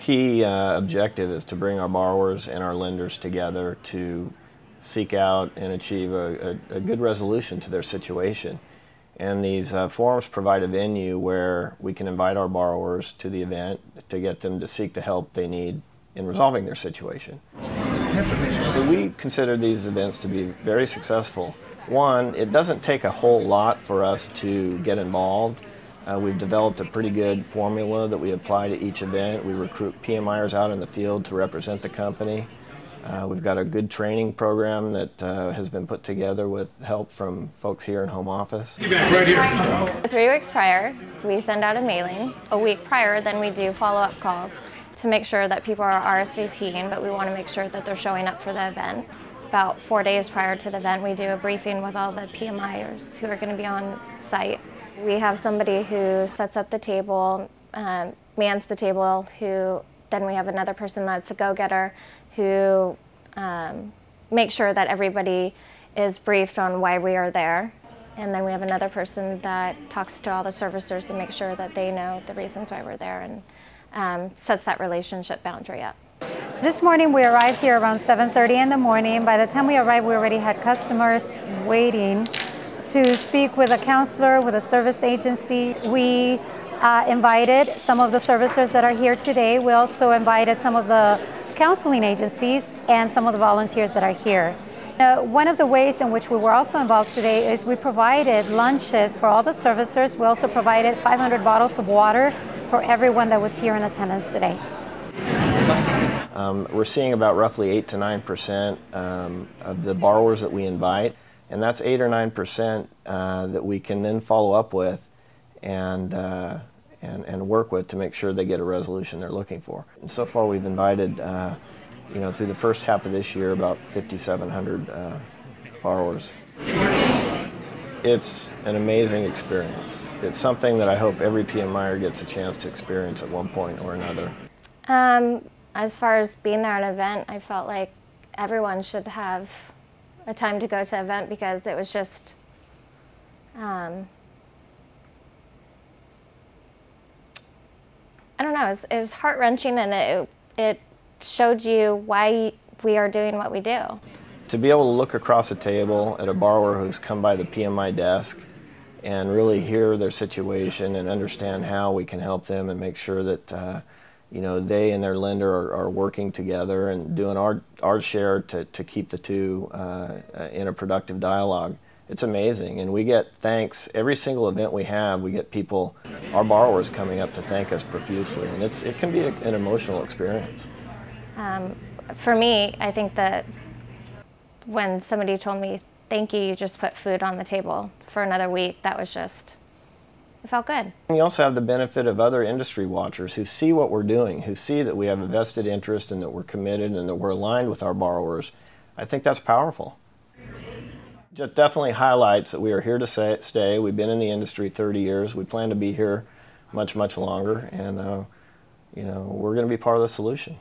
key objective is to bring our borrowers and our lenders together to seek out and achieve a good resolution to their situation. And these forums provide a venue where we can invite our borrowers to the event to get them to seek the help they need in resolving their situation. We consider these events to be very successful. One, it doesn't take a whole lot for us to get involved. We've developed a pretty good formula that we apply to each event. We recruit PMIers out in the field to represent the company. We've got a good training program that has been put together with help from folks here in home office. Right here. 3 weeks prior, we send out a mailing. A week prior, then we do follow-up calls to make sure that people are RSVPing, but we want to make sure that they're showing up for the event. About 4 days prior to the event, we do a briefing with all the PMIers who are going to be on site. We have somebody who sets up the table, mans the table, then we have another person that's a go-getter who makes sure that everybody is briefed on why we are there. And then we have another person that talks to all the servicers to make sure that they know the reasons why we're there and sets that relationship boundary up. This morning we arrived here around 7:30 in the morning. By the time we arrived, we already had customers waiting to speak with a counselor, with a service agency. We invited some of the servicers that are here today. We also invited some of the counseling agencies and some of the volunteers that are here. One of the ways in which we were also involved today is we provided lunches for all the servicers. We also provided 500 bottles of water for everyone that was here in attendance today. We're seeing about roughly 8 to 9% of the borrowers that we invite, and that's 8 or 9% that we can then follow up with and work with to make sure they get a resolution they're looking for. And so far we've invited, through the first half of this year, about 5,700 borrowers. It's an amazing experience. It's something that I hope every PMIer gets a chance to experience at one point or another. As far as being there at an event, I felt like everyone should have a time to go to an event because it was just, I don't know, it was heart-wrenching, and it showed you why we are doing what we do. To be able to look across a table at a borrower who's come by the PMI desk and really hear their situation and understand how we can help them and make sure that they and their lender are working together and doing our share to keep the two in a productive dialogue. It's amazing, and we get thanks every single event we have. We get people, our borrowers, coming up to thank us profusely, and it can be an emotional experience. For me, I think that when somebody told me, "Thank you, you just put food on the table for another week," that was just, it felt good. We also have the benefit of other industry watchers who see what we're doing, who see that we have a vested interest and that we're committed and that we're aligned with our borrowers. I think that's powerful. It definitely highlights that we are here to stay. We've been in the industry 30 years. We plan to be here much, much longer, and we're going to be part of the solution.